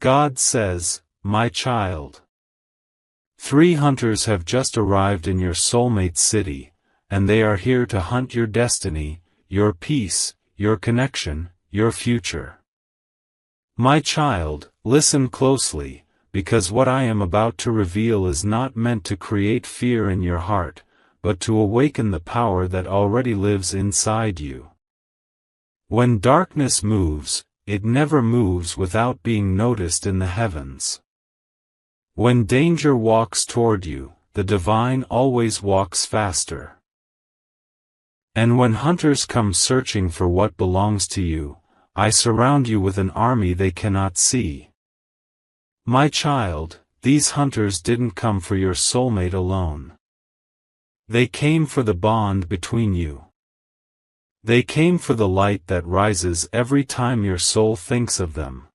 God says, my child. 3 hunters have just arrived in your soulmate city, and they are here to hunt your destiny, your peace, your connection, your future. My child, listen closely, because what I am about to reveal is not meant to create fear in your heart, but to awaken the power that already lives inside you. When darkness moves, it never moves without being noticed in the heavens. When danger walks toward you, the divine always walks faster. And when hunters come searching for what belongs to you, I surround you with an army they cannot see. My child, these hunters didn't come for your soulmate alone. They came for the bond between you. They came for the light that rises every time your soul thinks of them.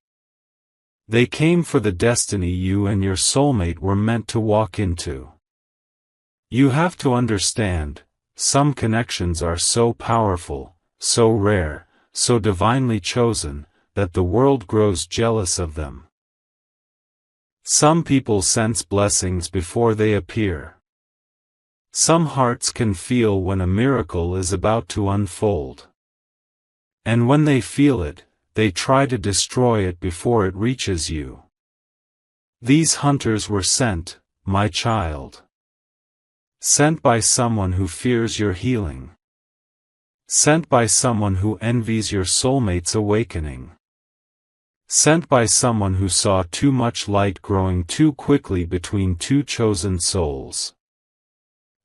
They came for the destiny you and your soulmate were meant to walk into. You have to understand, some connections are so powerful, so rare, so divinely chosen, that the world grows jealous of them. Some people sense blessings before they appear. Some hearts can feel when a miracle is about to unfold. And when they feel it, they try to destroy it before it reaches you. These hunters were sent, my child. Sent by someone who fears your healing. Sent by someone who envies your soulmate's awakening. Sent by someone who saw too much light growing too quickly between 2 chosen souls.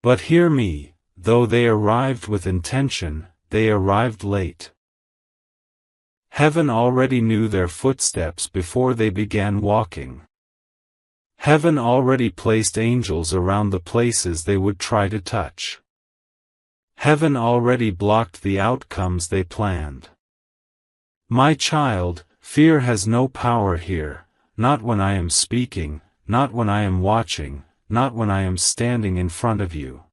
But hear me, though they arrived with intention, they arrived late. Heaven already knew their footsteps before they began walking. Heaven already placed angels around the places they would try to touch. Heaven already blocked the outcomes they planned. My child, fear has no power here, not when I am speaking, not when I am watching, not when I am standing in front of you.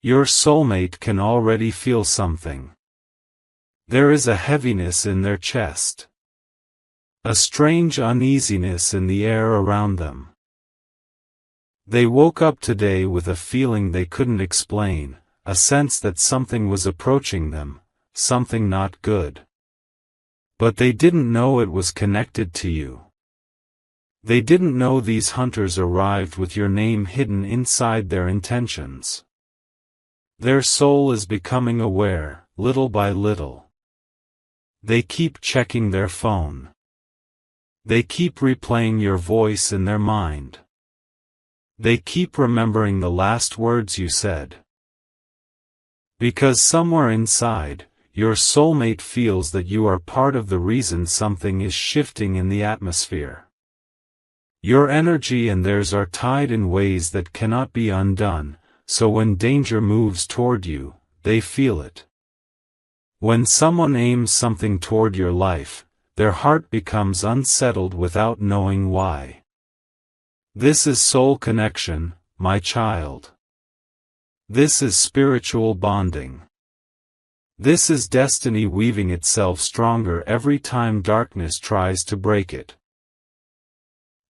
Your soulmate can already feel something. There is a heaviness in their chest. A strange uneasiness in the air around them. They woke up today with a feeling they couldn't explain, a sense that something was approaching them, something not good. But they didn't know it was connected to you. They didn't know these hunters arrived with your name hidden inside their intentions. Their soul is becoming aware, little by little. They keep checking their phone. They keep replaying your voice in their mind. They keep remembering the last words you said. Because somewhere inside, your soulmate feels that you are part of the reason something is shifting in the atmosphere. Your energy and theirs are tied in ways that cannot be undone, so when danger moves toward you, they feel it. When someone aims something toward your life, their heart becomes unsettled without knowing why. This is soul connection, my child. This is spiritual bonding. This is destiny weaving itself stronger every time darkness tries to break it.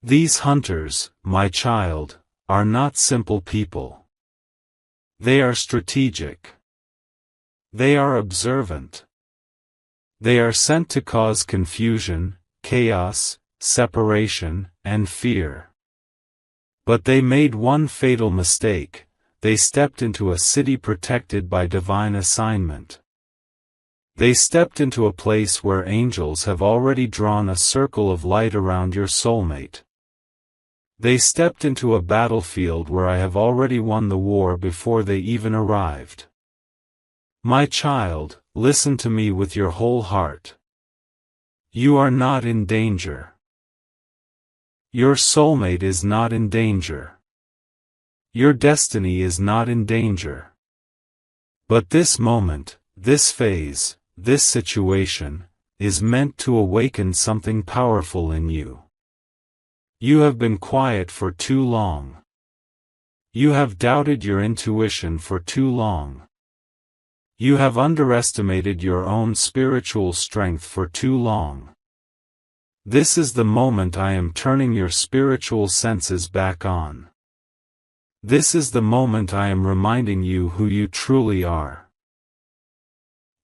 These hunters, my child, are not simple people. They are strategic. They are observant. They are sent to cause confusion, chaos, separation, and fear. But they made one fatal mistake: they stepped into a city protected by divine assignment. They stepped into a place where angels have already drawn a circle of light around your soulmate. They stepped into a battlefield where I have already won the war before they even arrived. My child, listen to me with your whole heart. You are not in danger. Your soulmate is not in danger. Your destiny is not in danger. But this moment, this phase, this situation, is meant to awaken something powerful in you. You have been quiet for too long. You have doubted your intuition for too long. You have underestimated your own spiritual strength for too long. This is the moment I am turning your spiritual senses back on. This is the moment I am reminding you who you truly are.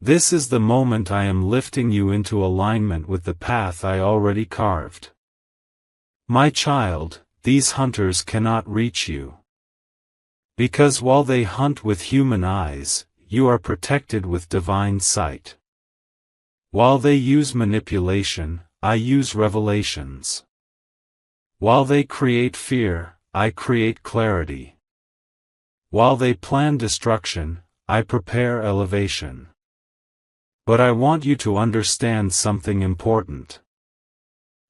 This is the moment I am lifting you into alignment with the path I already carved. My child, these hunters cannot reach you. Because while they hunt with human eyes, you are protected with divine sight. While they use manipulation, I use revelations. While they create fear, I create clarity. While they plan destruction, I prepare elevation. But I want you to understand something important.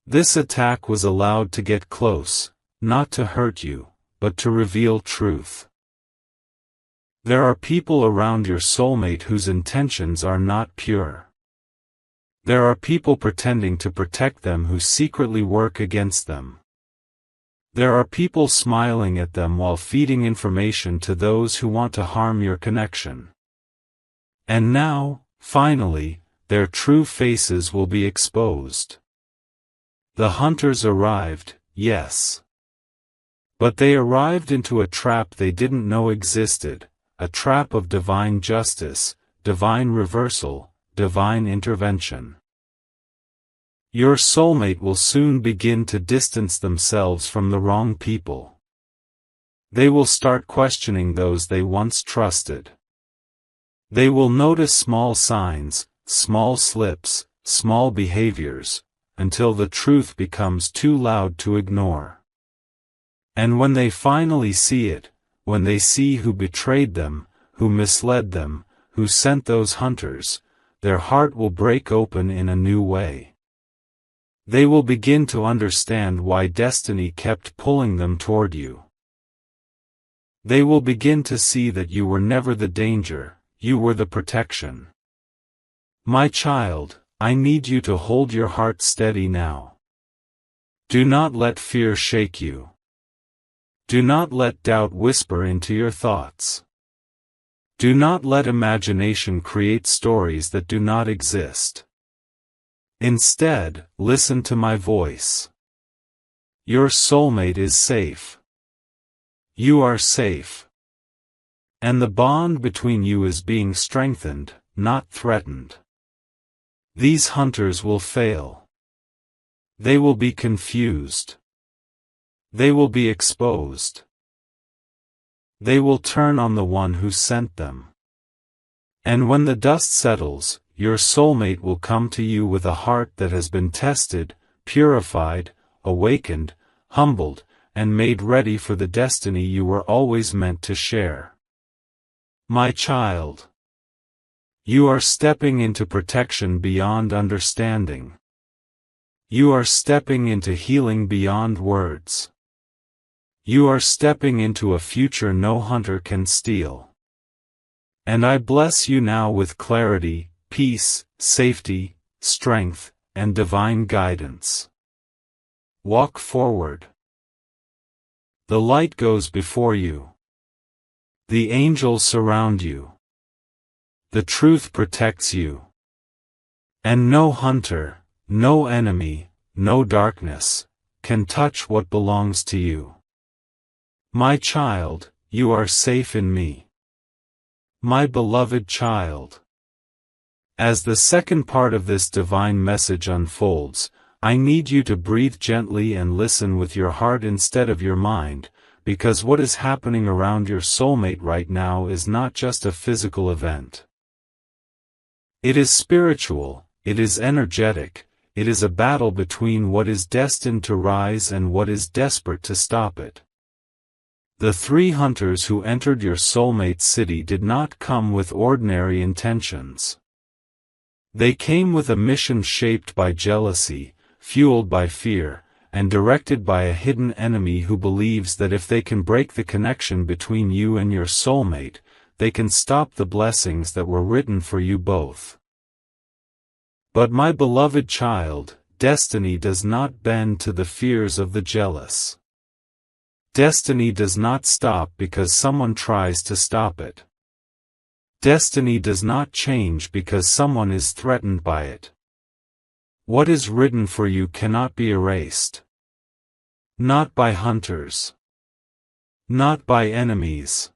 This attack was allowed to get close, not to hurt you, but to reveal truth. There are people around your soulmate whose intentions are not pure. There are people pretending to protect them who secretly work against them. There are people smiling at them while feeding information to those who want to harm your connection. And now, finally, their true faces will be exposed. The hunters arrived, yes. But they arrived into a trap they didn't know existed. A trap of divine justice, divine reversal, divine intervention. Your soulmate will soon begin to distance themselves from the wrong people. They will start questioning those they once trusted. They will notice small signs, small slips, small behaviors, until the truth becomes too loud to ignore. And when they finally see it, when they see who betrayed them, who misled them, who sent those hunters, their heart will break open in a new way. They will begin to understand why destiny kept pulling them toward you. They will begin to see that you were never the danger, you were the protection. My child, I need you to hold your heart steady now. Do not let fear shake you. Do not let doubt whisper into your thoughts. Do not let imagination create stories that do not exist. Instead, listen to my voice. Your soulmate is safe. You are safe. And the bond between you is being strengthened, not threatened. These hunters will fail. They will be confused. They will be exposed. They will turn on the one who sent them. And when the dust settles, your soulmate will come to you with a heart that has been tested, purified, awakened, humbled, and made ready for the destiny you were always meant to share. My child, you are stepping into protection beyond understanding. You are stepping into healing beyond words. You are stepping into a future no hunter can steal. And I bless you now with clarity, peace, safety, strength, and divine guidance. Walk forward. The light goes before you. The angels surround you. The truth protects you. And no hunter, no enemy, no darkness, can touch what belongs to you. My child, you are safe in me. My beloved child. As the second part of this divine message unfolds, I need you to breathe gently and listen with your heart instead of your mind, because what is happening around your soulmate right now is not just a physical event. It is spiritual, it is energetic, it is a battle between what is destined to rise and what is desperate to stop it. The three hunters who entered your soulmate city did not come with ordinary intentions. They came with a mission shaped by jealousy, fueled by fear, and directed by a hidden enemy who believes that if they can break the connection between you and your soulmate, they can stop the blessings that were written for you both. But my beloved child, destiny does not bend to the fears of the jealous. Destiny does not stop because someone tries to stop it. Destiny does not change because someone is threatened by it. What is written for you cannot be erased. Not by hunters. Not by enemies.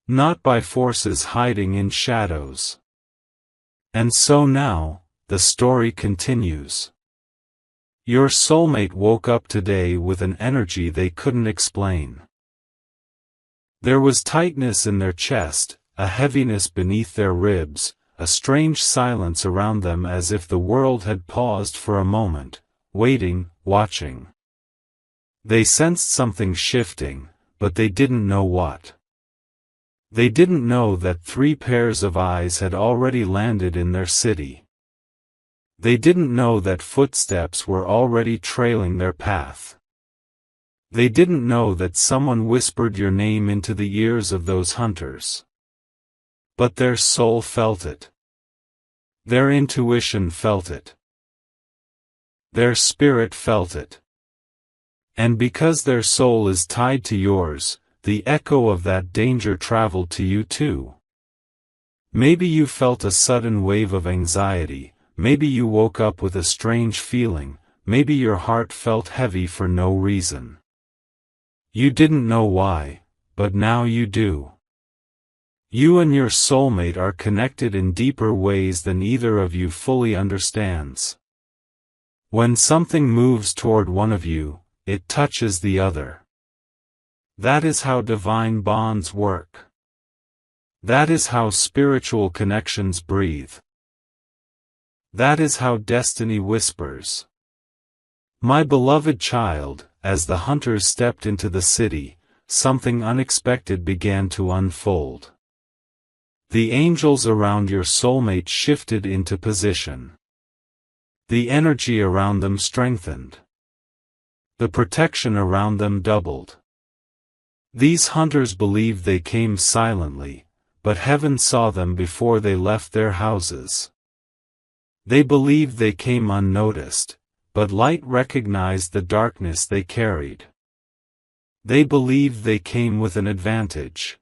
Not by forces hiding in shadows. And so now, the story continues. Your soulmate woke up today with an energy they couldn't explain. There was tightness in their chest, a heaviness beneath their ribs, a strange silence around them as if the world had paused for a moment, waiting, watching. They sensed something shifting, but they didn't know what. They didn't know that 3 pairs of eyes had already landed in their city. They didn't know that footsteps were already trailing their path. They didn't know that someone whispered your name into the ears of those hunters. But their soul felt it. Their intuition felt it. Their spirit felt it. And because their soul is tied to yours, the echo of that danger traveled to you too. Maybe you felt a sudden wave of anxiety, maybe you woke up with a strange feeling, maybe your heart felt heavy for no reason. You didn't know why, but now you do. You and your soulmate are connected in deeper ways than either of you fully understands. When something moves toward one of you, it touches the other. That is how divine bonds work. That is how spiritual connections breathe. That is how destiny whispers. My beloved child, as the hunters stepped into the city, something unexpected began to unfold. The angels around your soulmate shifted into position. The energy around them strengthened. The protection around them doubled. These hunters believed they came silently, but heaven saw them before they left their houses. They believed they came unnoticed, but light recognized the darkness they carried. They believed they came with an advantage.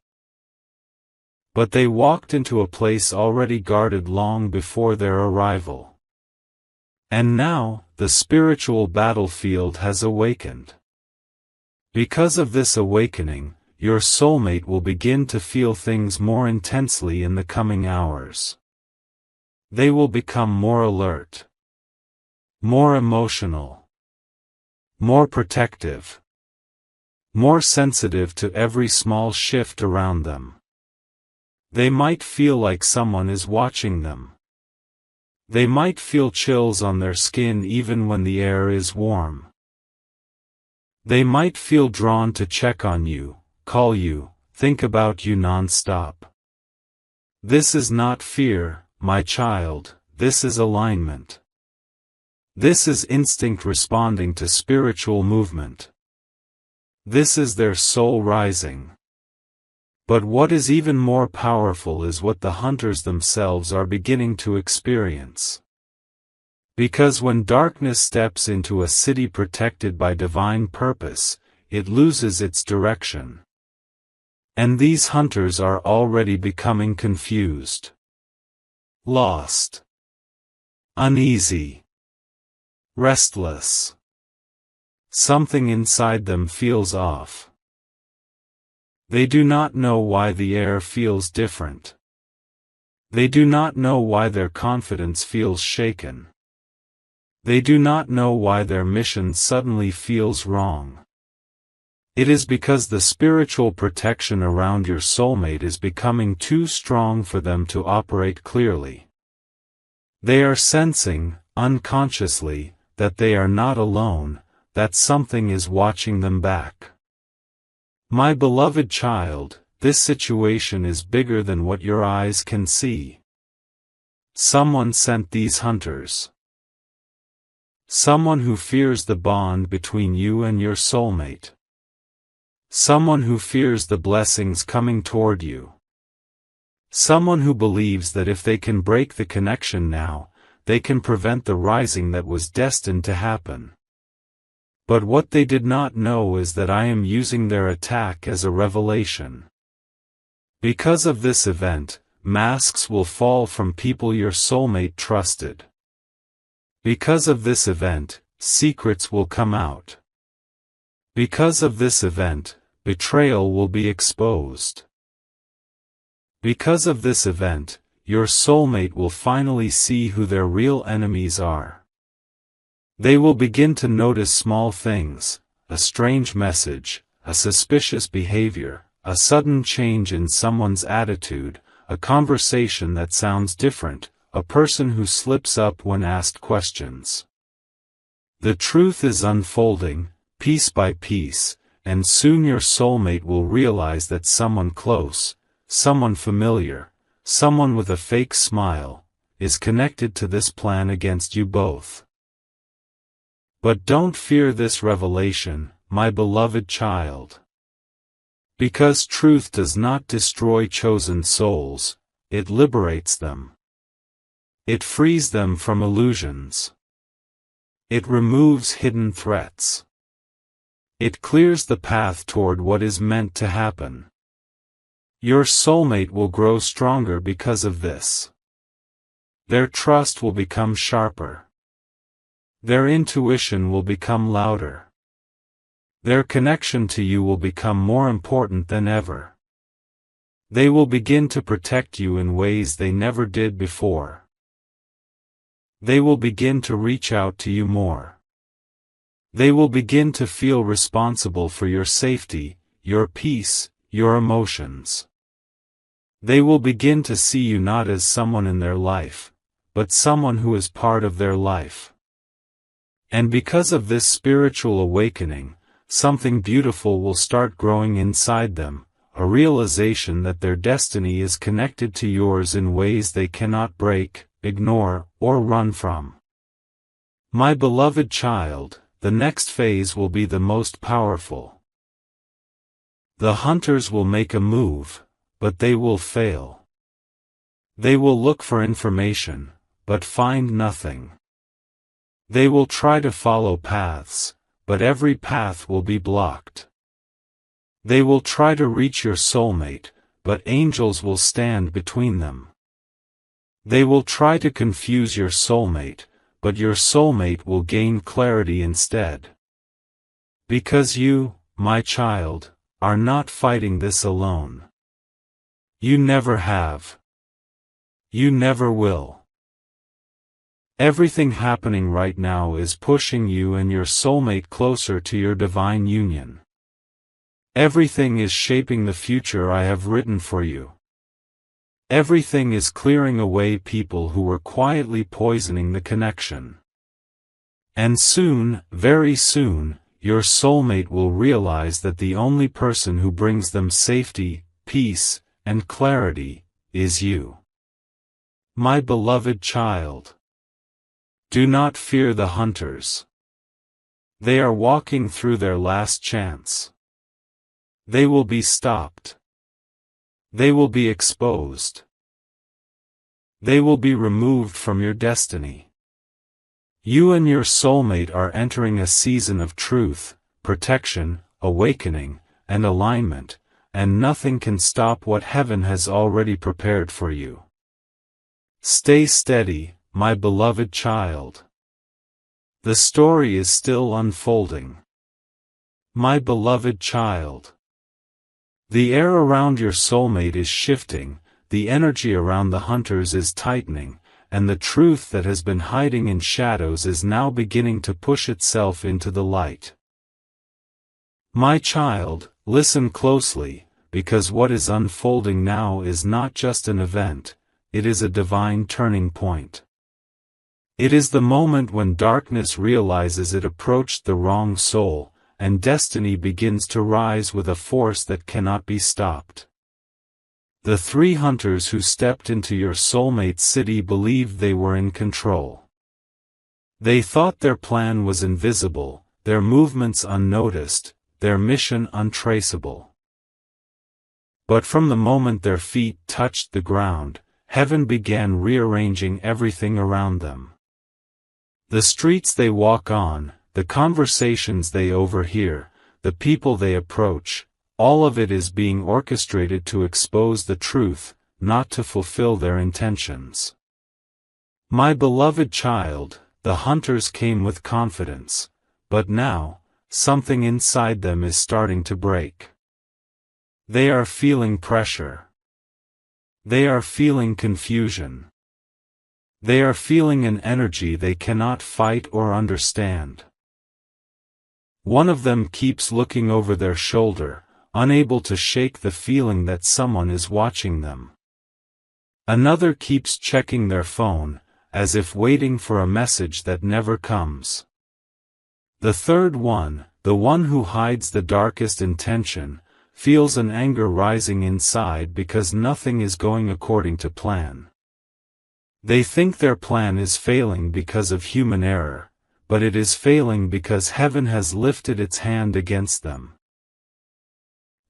But they walked into a place already guarded long before their arrival. And now, the spiritual battlefield has awakened. Because of this awakening, your soulmate will begin to feel things more intensely in the coming hours. They will become more alert, more emotional, more protective, more sensitive to every small shift around them. They might feel like someone is watching them. They might feel chills on their skin even when the air is warm. They might feel drawn to check on you, call you, think about you non-stop. This is not fear, my child, this is alignment. This is instinct responding to spiritual movement. This is their soul rising. But what is even more powerful is what the hunters themselves are beginning to experience. Because when darkness steps into a city protected by divine purpose, it loses its direction. And these hunters are already becoming confused, lost, uneasy, restless. Something inside them feels off. They do not know why the air feels different. They do not know why their confidence feels shaken. They do not know why their mission suddenly feels wrong. It is because the spiritual protection around your soulmate is becoming too strong for them to operate clearly. They are sensing, unconsciously, that they are not alone, that something is watching them back. My beloved child, this situation is bigger than what your eyes can see. Someone sent these hunters. Someone who fears the bond between you and your soulmate. Someone who fears the blessings coming toward you. Someone who believes that if they can break the connection now, they can prevent the rising that was destined to happen. But what they did not know is that I am using their attack as a revelation. Because of this event, masks will fall from people your soulmate trusted. Because of this event, secrets will come out. Because of this event, betrayal will be exposed. Because of this event, your soulmate will finally see who their real enemies are. They will begin to notice small things, a strange message, a suspicious behavior, a sudden change in someone's attitude, a conversation that sounds different, a person who slips up when asked questions. The truth is unfolding, piece by piece, and soon your soulmate will realize that someone close, someone familiar, someone with a fake smile, is connected to this plan against you both. But don't fear this revelation, my beloved child. Because truth does not destroy chosen souls, it liberates them. It frees them from illusions. It removes hidden threats. It clears the path toward what is meant to happen. Your soulmate will grow stronger because of this. Their trust will become sharper. Their intuition will become louder. Their connection to you will become more important than ever. They will begin to protect you in ways they never did before. They will begin to reach out to you more. They will begin to feel responsible for your safety, your peace, your emotions. They will begin to see you not as someone in their life, but someone who is part of their life. And because of this spiritual awakening, something beautiful will start growing inside them, a realization that their destiny is connected to yours in ways they cannot break, ignore, or run from. My beloved child, the next phase will be the most powerful. The hunters will make a move, but they will fail. They will look for information, but find nothing. They will try to follow paths, but every path will be blocked. They will try to reach your soulmate, but angels will stand between them. They will try to confuse your soulmate, but your soulmate will gain clarity instead. Because you, my child, are not fighting this alone. You never have. You never will. Everything happening right now is pushing you and your soulmate closer to your divine union. Everything is shaping the future I have written for you. Everything is clearing away people who were quietly poisoning the connection. And soon, very soon, your soulmate will realize that the only person who brings them safety, peace, and clarity is you. My beloved child. Do not fear the hunters. They are walking through their last chance. They will be stopped. They will be exposed. They will be removed from your destiny. You and your soulmate are entering a season of truth, protection, awakening, and alignment, and nothing can stop what heaven has already prepared for you. Stay steady, my beloved child. The story is still unfolding. My beloved child. The air around your soulmate is shifting, the energy around the hunters is tightening, and the truth that has been hiding in shadows is now beginning to push itself into the light. My child, listen closely, because what is unfolding now is not just an event, it is a divine turning point. It is the moment when darkness realizes it approached the wrong soul, and destiny begins to rise with a force that cannot be stopped. The 3 hunters who stepped into your soulmate's city believed they were in control. They thought their plan was invisible, their movements unnoticed, their mission untraceable. But from the moment their feet touched the ground, heaven began rearranging everything around them. The streets they walk on, the conversations they overhear, the people they approach, all of it is being orchestrated to expose the truth, not to fulfill their intentions. My beloved child, the hunters came with confidence, but now, something inside them is starting to break. They are feeling pressure. They are feeling confusion. They are feeling an energy they cannot fight or understand. One of them keeps looking over their shoulder, unable to shake the feeling that someone is watching them. Another keeps checking their phone, as if waiting for a message that never comes. The third one, the one who hides the darkest intention, feels an anger rising inside because nothing is going according to plan. They think their plan is failing because of human error, but it is failing because heaven has lifted its hand against them.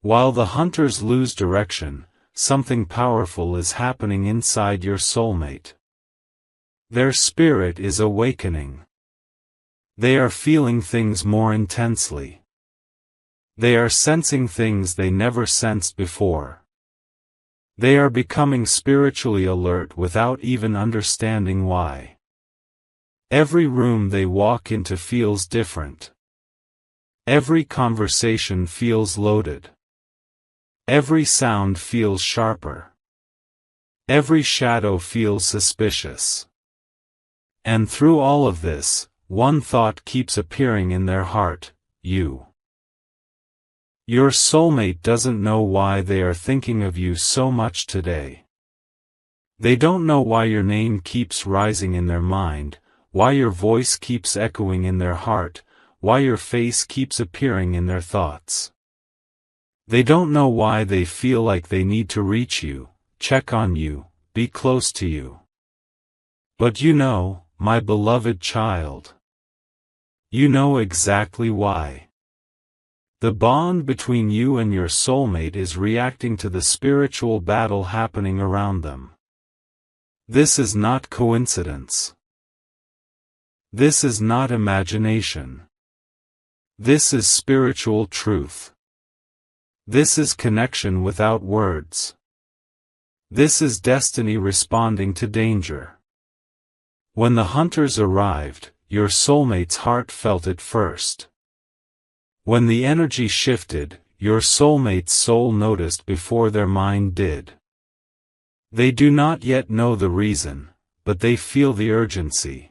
While the hunters lose direction, something powerful is happening inside your soulmate. Their spirit is awakening. They are feeling things more intensely. They are sensing things they never sensed before. They are becoming spiritually alert without even understanding why. Every room they walk into feels different. Every conversation feels loaded. Every sound feels sharper. Every shadow feels suspicious. And through all of this, one thought keeps appearing in their heart: you. Your soulmate doesn't know why they are thinking of you so much today. They don't know why your name keeps rising in their mind, why your voice keeps echoing in their heart, why your face keeps appearing in their thoughts. They don't know why they feel like they need to reach you, check on you, be close to you. But you know, my beloved child. You know exactly why. The bond between you and your soulmate is reacting to the spiritual battle happening around them. This is not coincidence. This is not imagination. This is spiritual truth. This is connection without words. This is destiny responding to danger. When the hunters arrived, your soulmate's heart felt it first. When the energy shifted, your soulmate's soul noticed before their mind did. They do not yet know the reason, but they feel the urgency.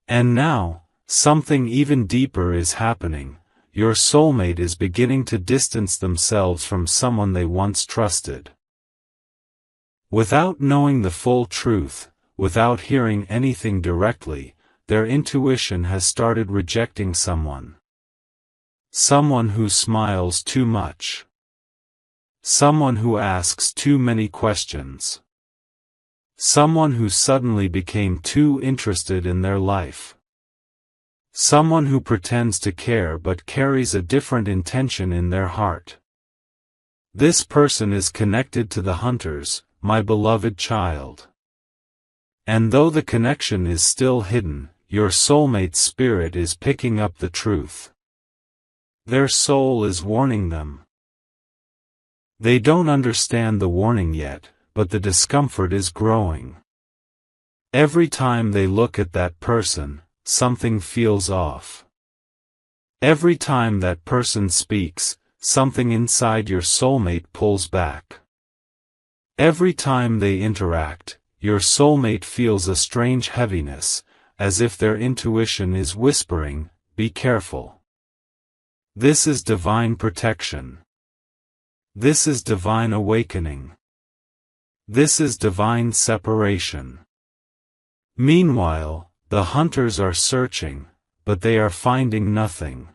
And now, something even deeper is happening. Your soulmate is beginning to distance themselves from someone they once trusted. Without knowing the full truth, without hearing anything directly, their intuition has started rejecting someone. Someone who smiles too much. Someone who asks too many questions. Someone who suddenly became too interested in their life. Someone who pretends to care but carries a different intention in their heart. This person is connected to the hunters, my beloved child. And though the connection is still hidden, your soulmate's spirit is picking up the truth. Their soul is warning them. They don't understand the warning yet, but the discomfort is growing. Every time they look at that person, something feels off. Every time that person speaks, something inside your soulmate pulls back. Every time they interact, your soulmate feels a strange heaviness, as if their intuition is whispering, "Be careful." This is divine protection. This is divine awakening. This is divine separation. Meanwhile, the hunters are searching, but they are finding nothing.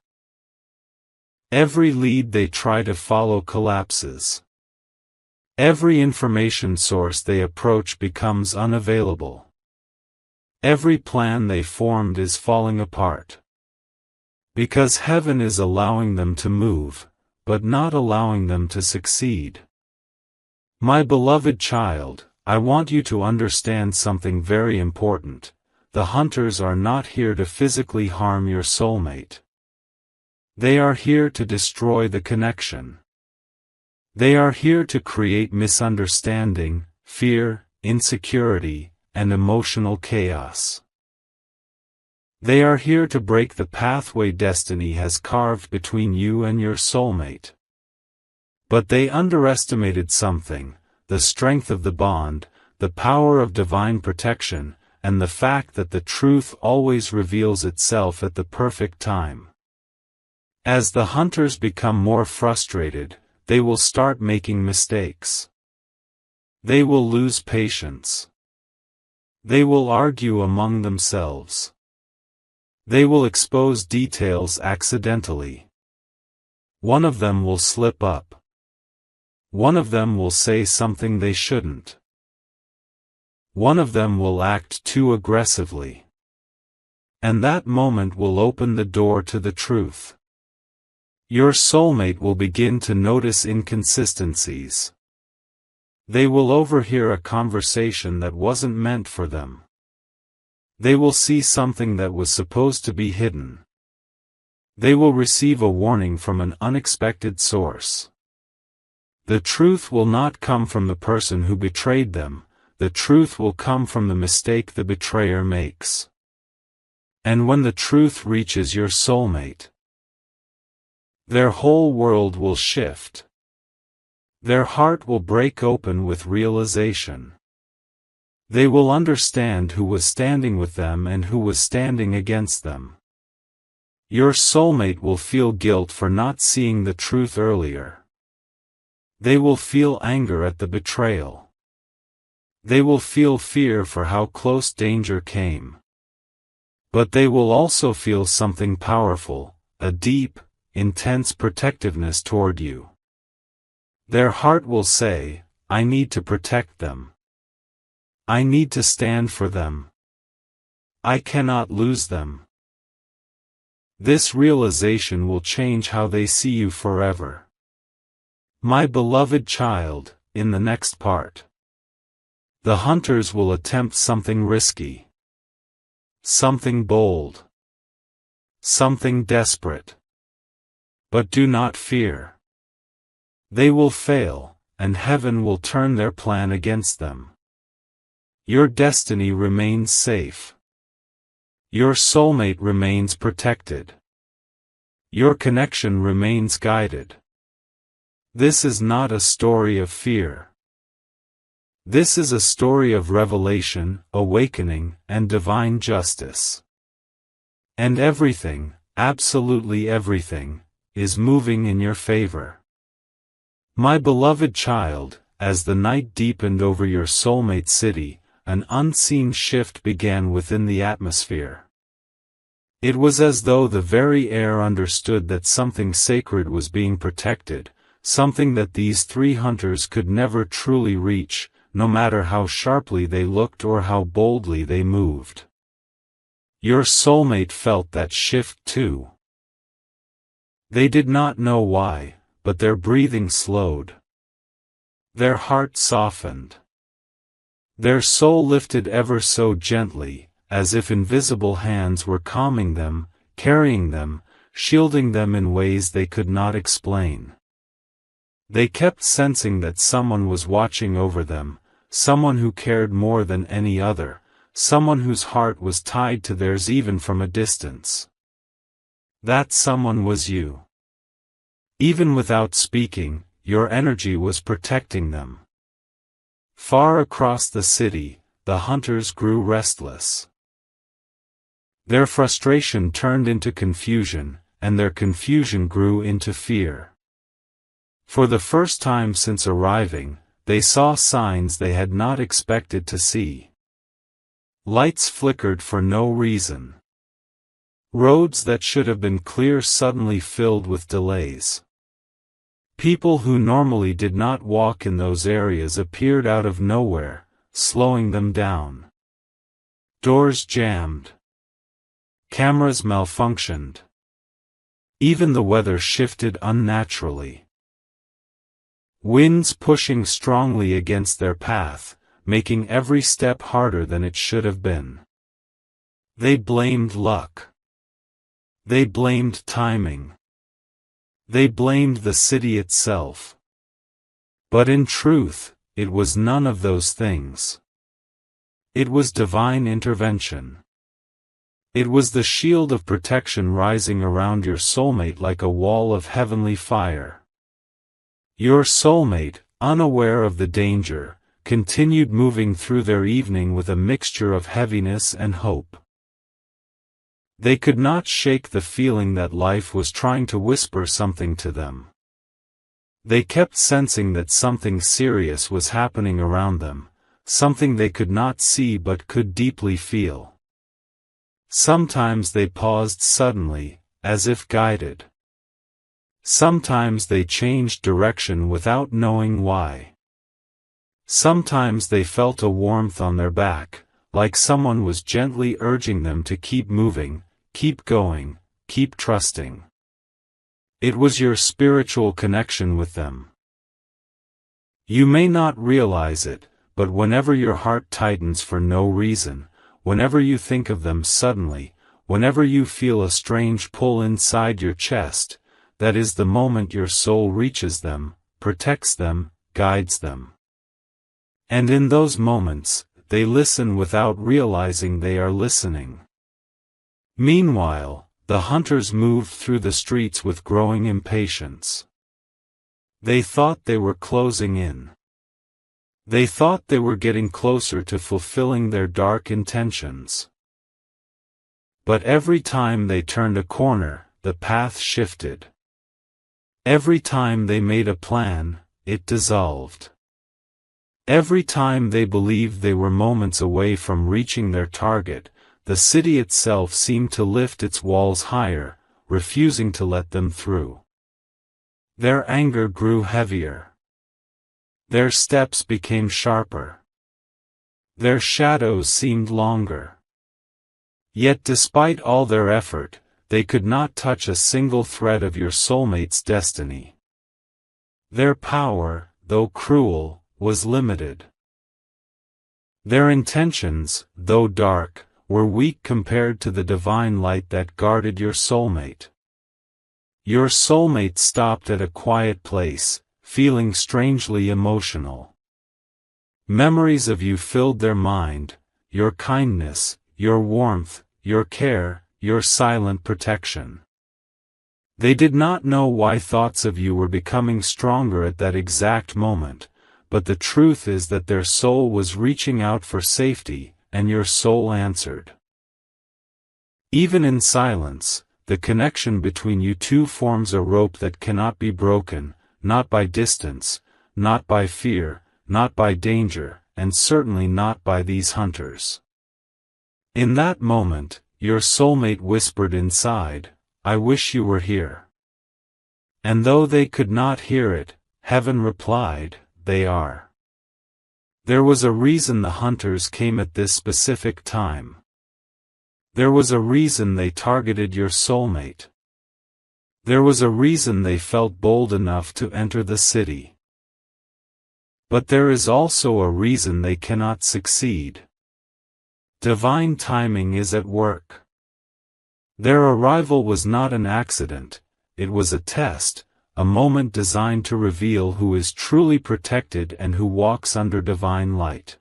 Every lead they try to follow collapses. Every information source they approach becomes unavailable. Every plan they formed is falling apart. Because heaven is allowing them to move, but not allowing them to succeed. My beloved child, I want you to understand something very important. The hunters are not here to physically harm your soulmate. They are here to destroy the connection. They are here to create misunderstanding, fear, insecurity, and emotional chaos. They are here to break the pathway destiny has carved between you and your soulmate. But they underestimated something: the strength of the bond, the power of divine protection, and the fact that the truth always reveals itself at the perfect time. As the hunters become more frustrated, they will start making mistakes. They will lose patience. They will argue among themselves. They will expose details accidentally. One of them will slip up. One of them will say something they shouldn't. One of them will act too aggressively. And that moment will open the door to the truth. Your soulmate will begin to notice inconsistencies. They will overhear a conversation that wasn't meant for them. They will see something that was supposed to be hidden. They will receive a warning from an unexpected source. The truth will not come from the person who betrayed them. The truth will come from the mistake the betrayer makes. And when the truth reaches your soulmate, their whole world will shift. Their heart will break open with realization. They will understand who was standing with them and who was standing against them. Your soulmate will feel guilt for not seeing the truth earlier. They will feel anger at the betrayal. They will feel fear for how close danger came. But they will also feel something powerful, a deep, intense protectiveness toward you. Their heart will say, I need to protect them. I need to stand for them. I cannot lose them. This realization will change how they see you forever. My beloved child, in the next part, the hunters will attempt something risky. Something bold. Something desperate. But do not fear. They will fail, and heaven will turn their plan against them. Your destiny remains safe. Your soulmate remains protected. Your connection remains guided. This is not a story of fear. This is a story of revelation, awakening, and divine justice. And everything, absolutely everything, is moving in your favor. My beloved child, as the night deepened over your soulmate city, an unseen shift began within the atmosphere. It was as though the very air understood that something sacred was being protected, something that these three hunters could never truly reach, no matter how sharply they looked or how boldly they moved. Your soulmate felt that shift too. They did not know why, but their breathing slowed. Their heart softened. Their soul lifted ever so gently, as if invisible hands were calming them, carrying them, shielding them in ways they could not explain. They kept sensing that someone was watching over them, someone who cared more than any other, someone whose heart was tied to theirs even from a distance. That someone was you. Even without speaking, your energy was protecting them. Far across the city, the hunters grew restless. Their frustration turned into confusion, and their confusion grew into fear. For the first time since arriving, they saw signs they had not expected to see. Lights flickered for no reason. Roads that should have been clear suddenly filled with delays. People who normally did not walk in those areas appeared out of nowhere, slowing them down. Doors jammed. Cameras malfunctioned. Even the weather shifted unnaturally. Winds pushing strongly against their path, making every step harder than it should have been. They blamed luck. They blamed timing. They blamed the city itself. But in truth, it was none of those things. It was divine intervention. It was the shield of protection rising around your soulmate like a wall of heavenly fire. Your soulmate, unaware of the danger, continued moving through their evening with a mixture of heaviness and hope. They could not shake the feeling that life was trying to whisper something to them. They kept sensing that something serious was happening around them, something they could not see but could deeply feel. Sometimes they paused suddenly, as if guided. Sometimes they changed direction without knowing why. Sometimes they felt a warmth on their back, like someone was gently urging them to keep moving, keep going, keep trusting. It was your spiritual connection with them. You may not realize it, but whenever your heart tightens for no reason, whenever you think of them suddenly, whenever you feel a strange pull inside your chest, that is the moment your soul reaches them, protects them, guides them. And in those moments, they listen without realizing they are listening. Meanwhile, the hunters moved through the streets with growing impatience. They thought they were closing in. They thought they were getting closer to fulfilling their dark intentions. But every time they turned a corner, the path shifted. Every time they made a plan, it dissolved. Every time they believed they were moments away from reaching their target, the city itself seemed to lift its walls higher, refusing to let them through. Their anger grew heavier. Their steps became sharper. Their shadows seemed longer. Yet despite all their effort, they could not touch a single thread of your soulmate's destiny. Their power, though cruel, was limited. Their intentions, though dark, were weak compared to the divine light that guarded your soulmate. Your soulmate stopped at a quiet place, feeling strangely emotional. Memories of you filled their mind, your kindness, your warmth, your care, your silent protection. They did not know why thoughts of you were becoming stronger at that exact moment, but the truth is that their soul was reaching out for safety, and your soul answered. Even in silence, the connection between you two forms a rope that cannot be broken, not by distance, not by fear, not by danger, and certainly not by these hunters. In that moment, your soulmate whispered inside, "I wish you were here." And though they could not hear it, heaven replied, "They are." There was a reason the hunters came at this specific time. There was a reason they targeted your soulmate. There was a reason they felt bold enough to enter the city. But there is also a reason they cannot succeed. Divine timing is at work. Their arrival was not an accident, it was a test, a moment designed to reveal who is truly protected and who walks under divine light.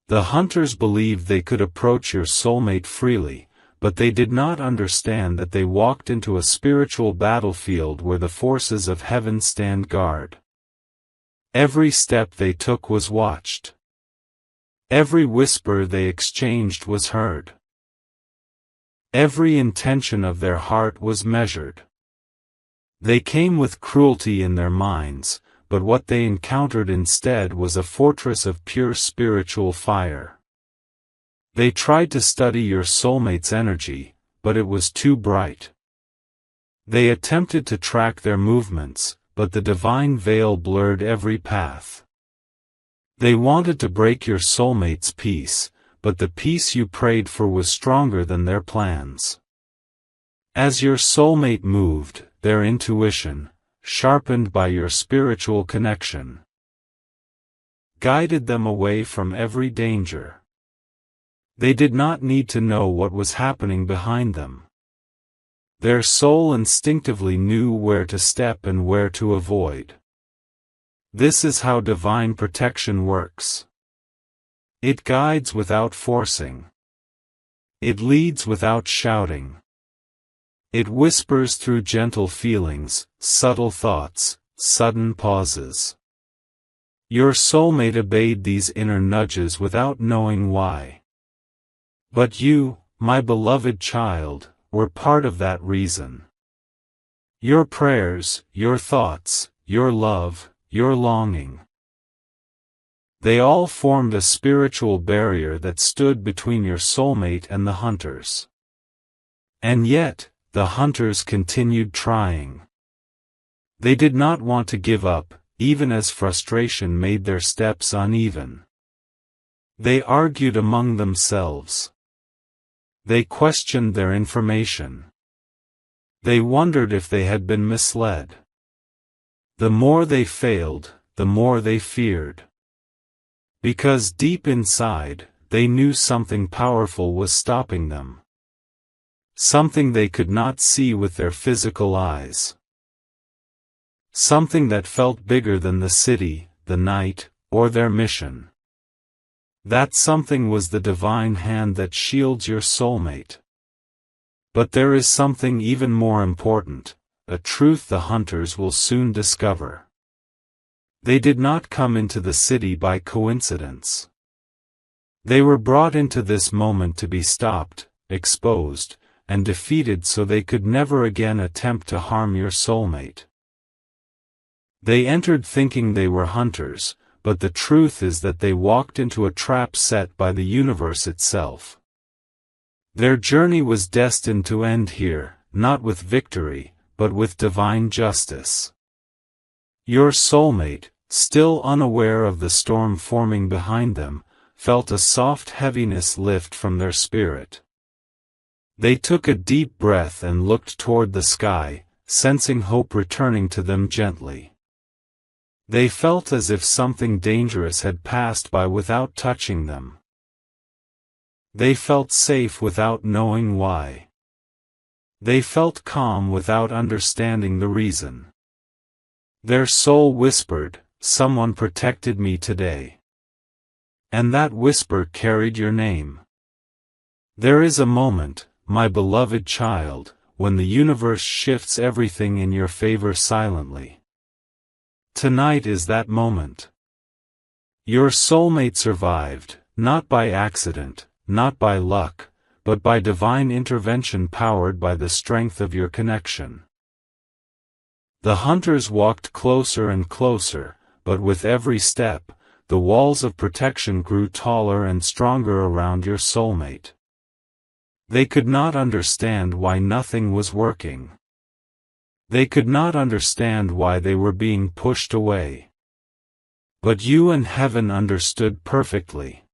The hunters believed they could approach your soulmate freely, but they did not understand that they walked into a spiritual battlefield where the forces of heaven stand guard. Every step they took was watched. Every whisper they exchanged was heard. Every intention of their heart was measured. They came with cruelty in their minds, but what they encountered instead was a fortress of pure spiritual fire. They tried to study your soulmate's energy, but it was too bright. They attempted to track their movements, but the divine veil blurred every path. They wanted to break your soulmate's peace, but the peace you prayed for was stronger than their plans. As your soulmate moved, their intuition, sharpened by your spiritual connection, guided them away from every danger. They did not need to know what was happening behind them. Their soul instinctively knew where to step and where to avoid. This is how divine protection works. It guides without forcing. It leads without shouting. It whispers through gentle feelings, subtle thoughts, sudden pauses. Your soulmate obeyed these inner nudges without knowing why. But you, my beloved child, were part of that reason. Your prayers, your thoughts, your love, your longing. They all formed a spiritual barrier that stood between your soulmate and the hunters. And yet, the hunters continued trying. They did not want to give up, even as frustration made their steps uneven. They argued among themselves. They questioned their information. They wondered if they had been misled. The more they failed, the more they feared. Because deep inside, they knew something powerful was stopping them. Something they could not see with their physical eyes. Something that felt bigger than the city, the night, or their mission. That something was the divine hand that shields your soulmate. But there is something even more important, a truth the hunters will soon discover. They did not come into the city by coincidence. They were brought into this moment to be stopped, exposed, and defeated so they could never again attempt to harm your soulmate. They entered thinking they were hunters, but the truth is that they walked into a trap set by the universe itself. Their journey was destined to end here, not with victory, but with divine justice. Your soulmate, still unaware of the storm forming behind them, felt a soft heaviness lift from their spirit. They took a deep breath and looked toward the sky, sensing hope returning to them gently. They felt as if something dangerous had passed by without touching them. They felt safe without knowing why. They felt calm without understanding the reason. Their soul whispered, "Someone protected me today." And that whisper carried your name. There is a moment, my beloved child, when the universe shifts everything in your favor silently. Tonight is that moment. Your soulmate survived, not by accident, not by luck, but by divine intervention powered by the strength of your connection. The hunters walked closer and closer, but with every step, the walls of protection grew taller and stronger around your soulmate. They could not understand why nothing was working. They could not understand why they were being pushed away. But you and heaven understood perfectly.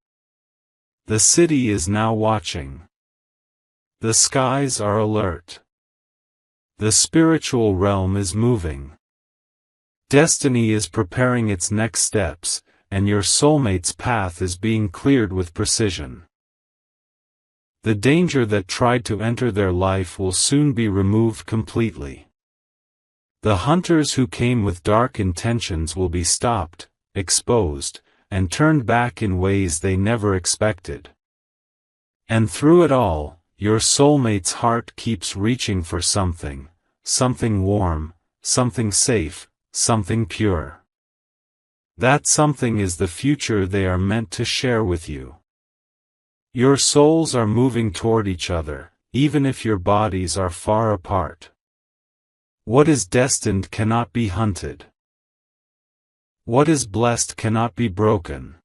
The city is now watching. The skies are alert. The spiritual realm is moving. Destiny is preparing its next steps, and your soulmate's path is being cleared with precision. The danger that tried to enter their life will soon be removed completely. The hunters who came with dark intentions will be stopped, exposed, and turned back in ways they never expected. And through it all, your soulmate's heart keeps reaching for something warm, something safe, something pure. That something is the future they are meant to share with you. Your souls are moving toward each other, even if your bodies are far apart. What is destined cannot be hunted. What is blessed cannot be broken.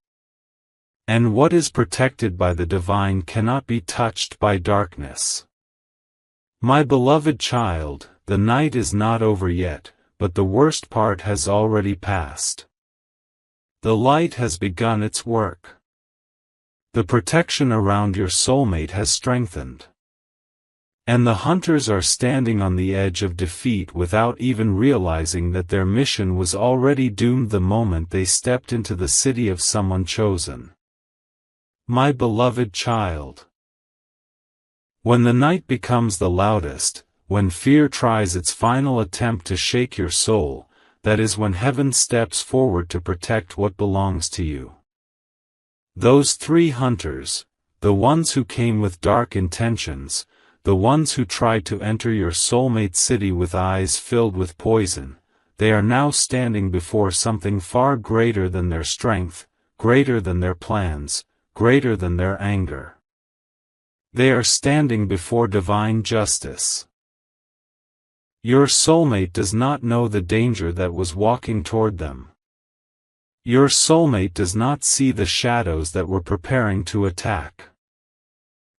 And what is protected by the divine cannot be touched by darkness. My beloved child, the night is not over yet, but the worst part has already passed. The light has begun its work. The protection around your soulmate has strengthened. And the hunters are standing on the edge of defeat without even realizing that their mission was already doomed the moment they stepped into the city of someone chosen. My beloved child. When the night becomes the loudest, when fear tries its final attempt to shake your soul, that is when heaven steps forward to protect what belongs to you. Those three hunters, the ones who came with dark intentions, the ones who tried to enter your soulmate city with eyes filled with poison, they are now standing before something far greater than their strength, greater than their plans, greater than their anger. They are standing before divine justice. Your soulmate does not know the danger that was walking toward them. Your soulmate does not see the shadows that were preparing to attack.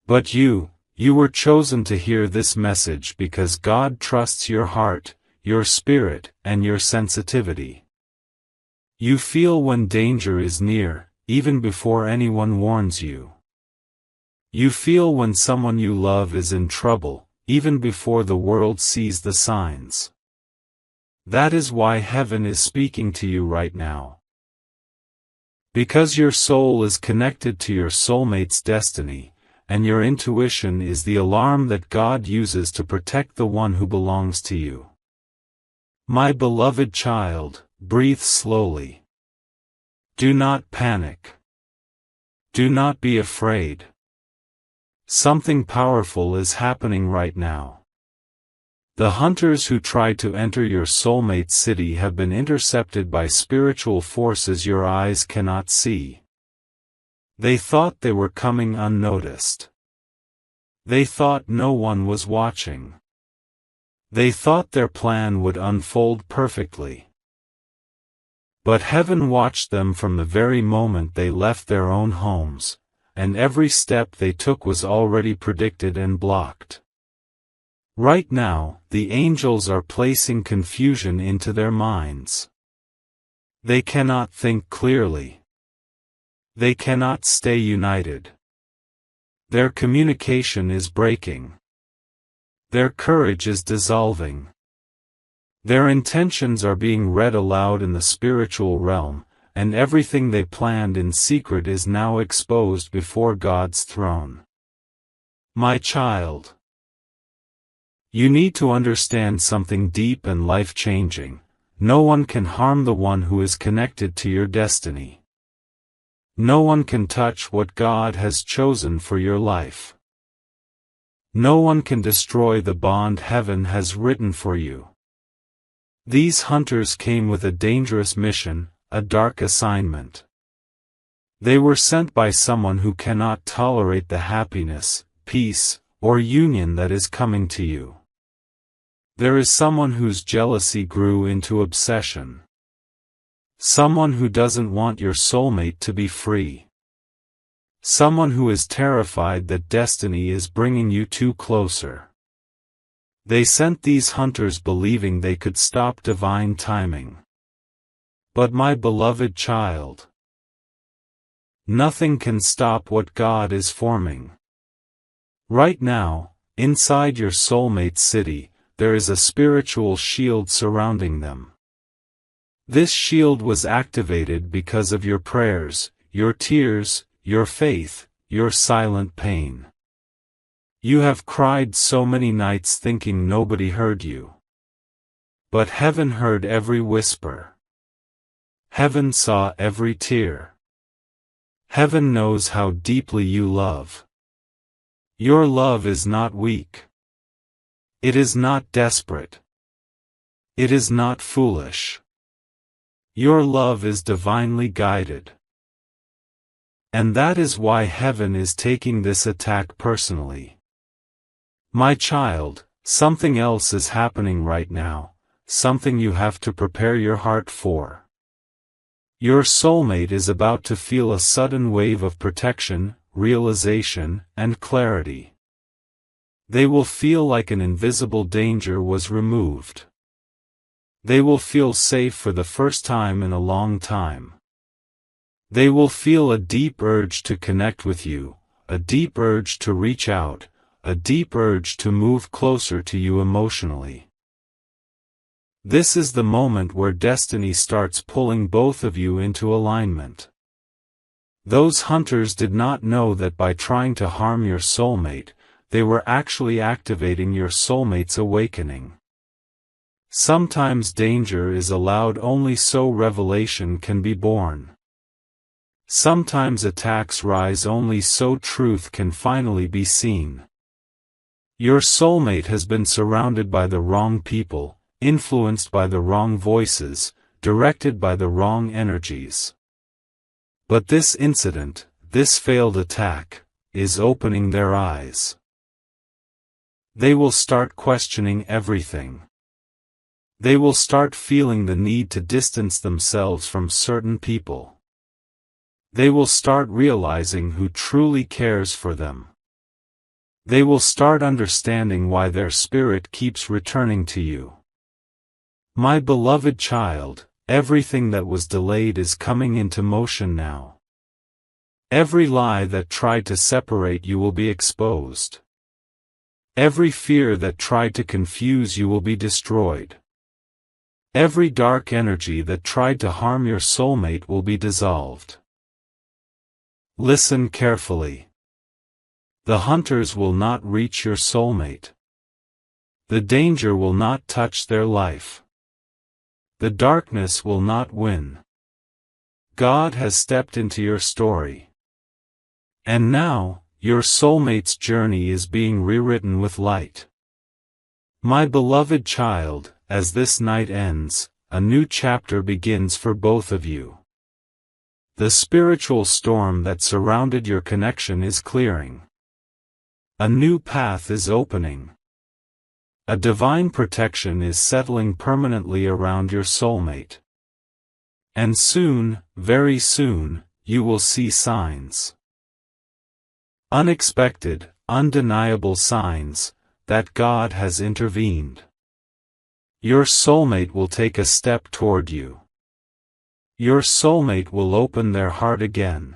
But you were chosen to hear this message because God trusts your heart, your spirit, and your sensitivity. You feel when danger is near, even before anyone warns you. You feel when someone you love is in trouble, even before the world sees the signs. That is why heaven is speaking to you right now. Because your soul is connected to your soulmate's destiny, and your intuition is the alarm that God uses to protect the one who belongs to you. My beloved child, breathe slowly. Do not panic. Do not be afraid. Something powerful is happening right now. The hunters who tried to enter your soulmate city have been intercepted by spiritual forces your eyes cannot see. They thought they were coming unnoticed. They thought no one was watching. They thought their plan would unfold perfectly. But heaven watched them from the very moment they left their own homes, and every step they took was already predicted and blocked. Right now, the angels are placing confusion into their minds. They cannot think clearly. They cannot stay united. Their communication is breaking. Their courage is dissolving. Their intentions are being read aloud in the spiritual realm, and everything they planned in secret is now exposed before God's throne. My child, you need to understand something deep and life-changing. No one can harm the one who is connected to your destiny. No one can touch what God has chosen for your life. No one can destroy the bond heaven has written for you. These hunters came with a dangerous mission, a dark assignment. They were sent by someone who cannot tolerate the happiness, peace, or union that is coming to you. There is someone whose jealousy grew into obsession. Someone who doesn't want your soulmate to be free. Someone who is terrified that destiny is bringing you too closer. They sent these hunters believing they could stop divine timing. But my beloved child, nothing can stop what God is forming. Right now, inside your soulmate city, there is a spiritual shield surrounding them. This shield was activated because of your prayers, your tears, your faith, your silent pain. You have cried so many nights thinking nobody heard you. But heaven heard every whisper. Heaven saw every tear. Heaven knows how deeply you love. Your love is not weak. It is not desperate. It is not foolish. Your love is divinely guided. And that is why heaven is taking this attack personally. My child, something else is happening right now, something you have to prepare your heart for. Your soulmate is about to feel a sudden wave of protection, realization, and clarity. They will feel like an invisible danger was removed. They will feel safe for the first time in a long time. They will feel a deep urge to connect with you, a deep urge to reach out, a deep urge to move closer to you emotionally. This is the moment where destiny starts pulling both of you into alignment. Those hunters did not know that by trying to harm your soulmate, they were actually activating your soulmate's awakening. Sometimes danger is allowed only so revelation can be born. Sometimes attacks rise only so truth can finally be seen. Your soulmate has been surrounded by the wrong people, influenced by the wrong voices, directed by the wrong energies. But this incident, this failed attack, is opening their eyes. They will start questioning everything. They will start feeling the need to distance themselves from certain people. They will start realizing who truly cares for them. They will start understanding why their spirit keeps returning to you. My beloved child, everything that was delayed is coming into motion now. Every lie that tried to separate you will be exposed. Every fear that tried to confuse you will be destroyed. Every dark energy that tried to harm your soulmate will be dissolved. Listen carefully. The hunters will not reach your soulmate. The danger will not touch their life. The darkness will not win. God has stepped into your story. And now, your soulmate's journey is being rewritten with light. My beloved child, as this night ends, a new chapter begins for both of you. The spiritual storm that surrounded your connection is clearing. A new path is opening. A divine protection is settling permanently around your soulmate. And soon, very soon, you will see signs. Unexpected, undeniable signs, that God has intervened. Your soulmate will take a step toward you. Your soulmate will open their heart again.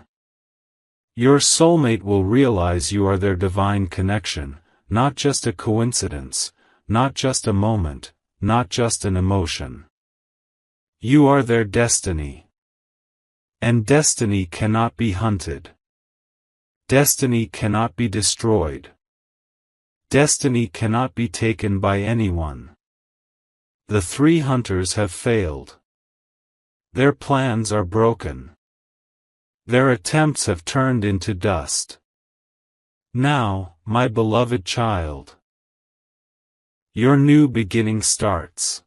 Your soulmate will realize you are their divine connection, not just a coincidence, not just a moment, not just an emotion. You are their destiny. And destiny cannot be hunted. Destiny cannot be destroyed. Destiny cannot be taken by anyone. The three hunters have failed. Their plans are broken. Their attempts have turned into dust. Now, my beloved child, your new beginning starts.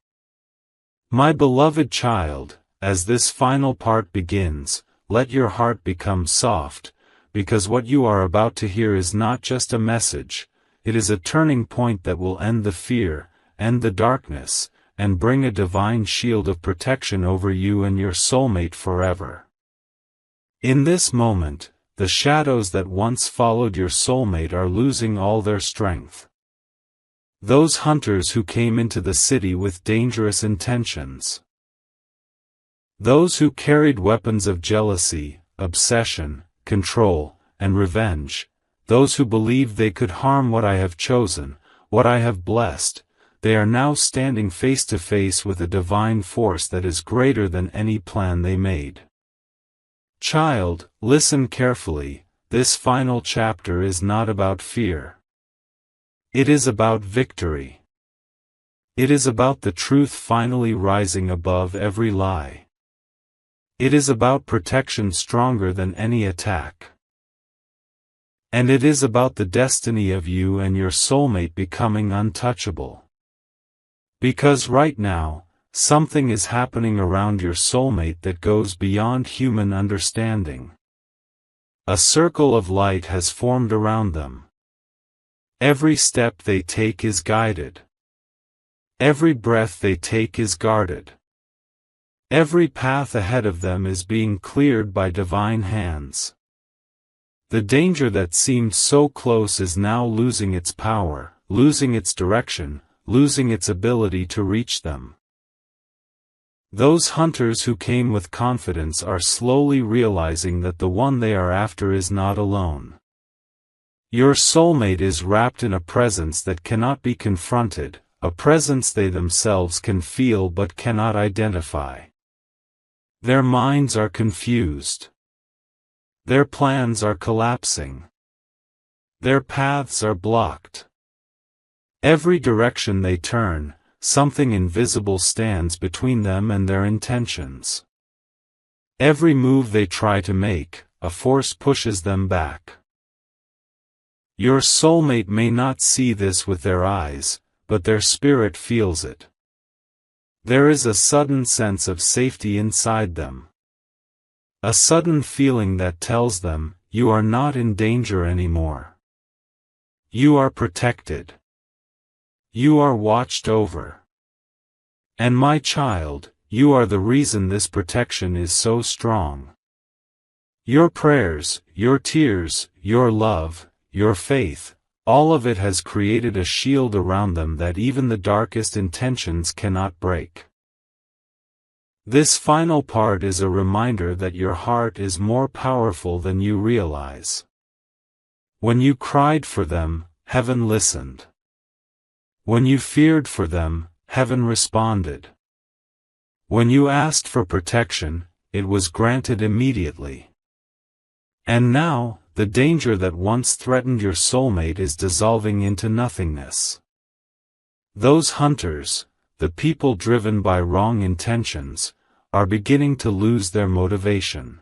My beloved child, as this final part begins, let your heart become soft, because what you are about to hear is not just a message, it is a turning point that will end the fear, end the darkness, and bring a divine shield of protection over you and your soulmate forever. In this moment, the shadows that once followed your soulmate are losing all their strength. Those hunters who came into the city with dangerous intentions. Those who carried weapons of jealousy, obsession, control, and revenge, those who believed they could harm what I have chosen, what I have blessed, they are now standing face to face with a divine force that is greater than any plan they made. Child, listen carefully, this final chapter is not about fear. It is about victory. It is about the truth finally rising above every lie. It is about protection stronger than any attack. And it is about the destiny of you and your soulmate becoming untouchable. Because right now, something is happening around your soulmate that goes beyond human understanding. A circle of light has formed around them. Every step they take is guided. Every breath they take is guarded. Every path ahead of them is being cleared by divine hands. The danger that seemed so close is now losing its power, losing its direction, losing its ability to reach them. Those hunters who came with confidence are slowly realizing that the one they are after is not alone. Your soulmate is wrapped in a presence that cannot be confronted, a presence they themselves can feel but cannot identify. Their minds are confused. Their plans are collapsing. Their paths are blocked. Every direction they turn, something invisible stands between them and their intentions. Every move they try to make, a force pushes them back. Your soulmate may not see this with their eyes, but their spirit feels it. There is a sudden sense of safety inside them. A sudden feeling that tells them, you are not in danger anymore. You are protected. You are watched over. And my child, you are the reason this protection is so strong. Your prayers, your tears, your love, your faith, all of it has created a shield around them that even the darkest intentions cannot break. This final part is a reminder that your heart is more powerful than you realize. When you cried for them, heaven listened. When you feared for them, heaven responded. When you asked for protection, it was granted immediately. And now, the danger that once threatened your soulmate is dissolving into nothingness. Those hunters, the people driven by wrong intentions, are beginning to lose their motivation.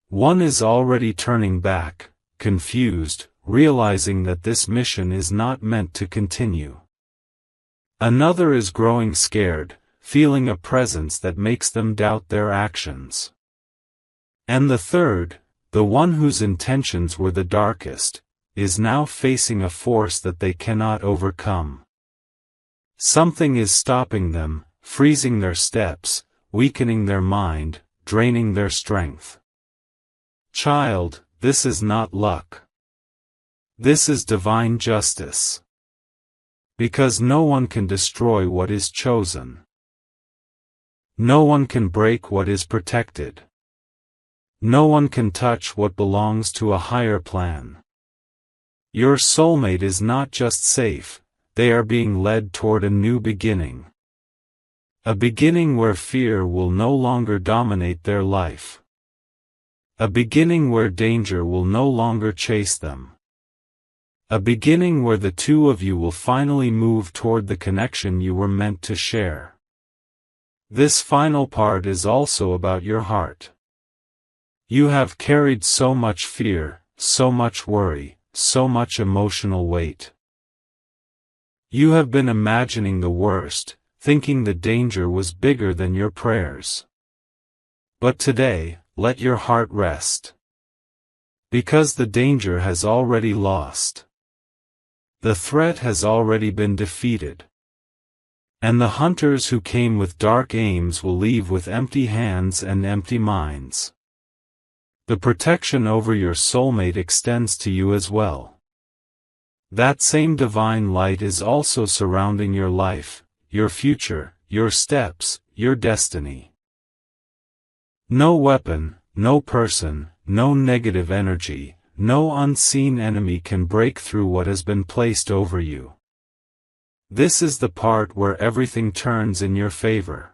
One is already turning back, confused, realizing that this mission is not meant to continue. Another is growing scared, feeling a presence that makes them doubt their actions. And the third, the one whose intentions were the darkest, is now facing a force that they cannot overcome. Something is stopping them, freezing their steps, weakening their mind, draining their strength. Child, this is not luck. This is divine justice. Because no one can destroy what is chosen. No one can break what is protected. No one can touch what belongs to a higher plan. Your soulmate is not just safe, they are being led toward a new beginning. A beginning where fear will no longer dominate their life. A beginning where danger will no longer chase them. A beginning where the two of you will finally move toward the connection you were meant to share. This final part is also about your heart. You have carried so much fear, so much worry, so much emotional weight. You have been imagining the worst, thinking the danger was bigger than your prayers. But today, let your heart rest. Because the danger has already lost. The threat has already been defeated. And the hunters who came with dark aims will leave with empty hands and empty minds. The protection over your soulmate extends to you as well. That same divine light is also surrounding your life, your future, your steps, your destiny. No weapon, no person, no negative energy, no unseen enemy can break through what has been placed over you. This is the part where everything turns in your favor.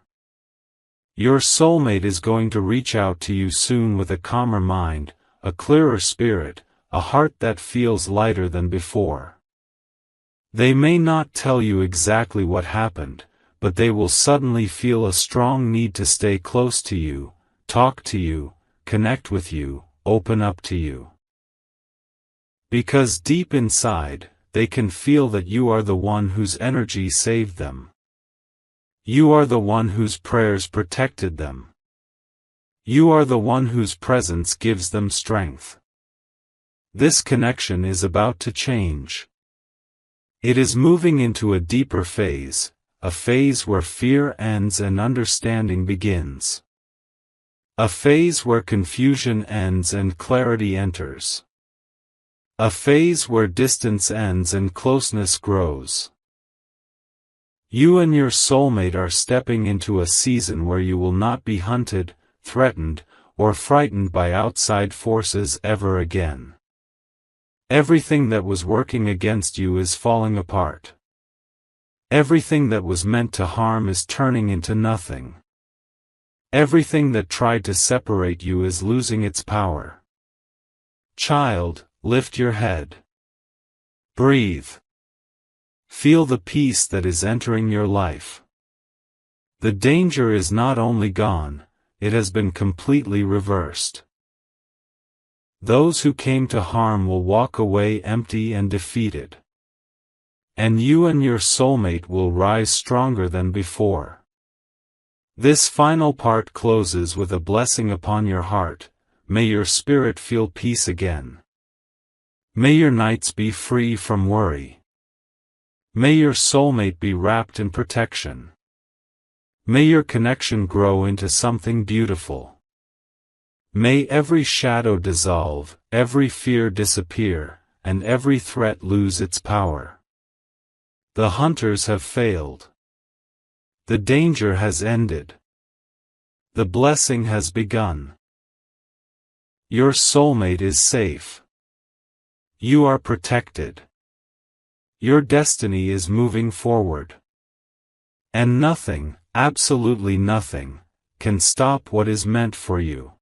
Your soulmate is going to reach out to you soon with a calmer mind, a clearer spirit, a heart that feels lighter than before. They may not tell you exactly what happened, but they will suddenly feel a strong need to stay close to you, talk to you, connect with you, open up to you. Because deep inside, they can feel that you are the one whose energy saved them. You are the one whose prayers protected them. You are the one whose presence gives them strength. This connection is about to change. It is moving into a deeper phase, a phase where fear ends and understanding begins. A phase where confusion ends and clarity enters. A phase where distance ends and closeness grows. You and your soulmate are stepping into a season where you will not be hunted, threatened, or frightened by outside forces ever again. Everything that was working against you is falling apart. Everything that was meant to harm is turning into nothing. Everything that tried to separate you is losing its power. Child, lift your head. Breathe. Feel the peace that is entering your life. The danger is not only gone, it has been completely reversed. Those who came to harm will walk away empty and defeated. And you and your soulmate will rise stronger than before. This final part closes with a blessing upon your heart. May your spirit feel peace again. May your nights be free from worry. May your soulmate be wrapped in protection. May your connection grow into something beautiful. May every shadow dissolve, every fear disappear, and every threat lose its power. The hunters have failed. The danger has ended. The blessing has begun. Your soulmate is safe. You are protected. Your destiny is moving forward. And nothing, absolutely nothing, can stop what is meant for you.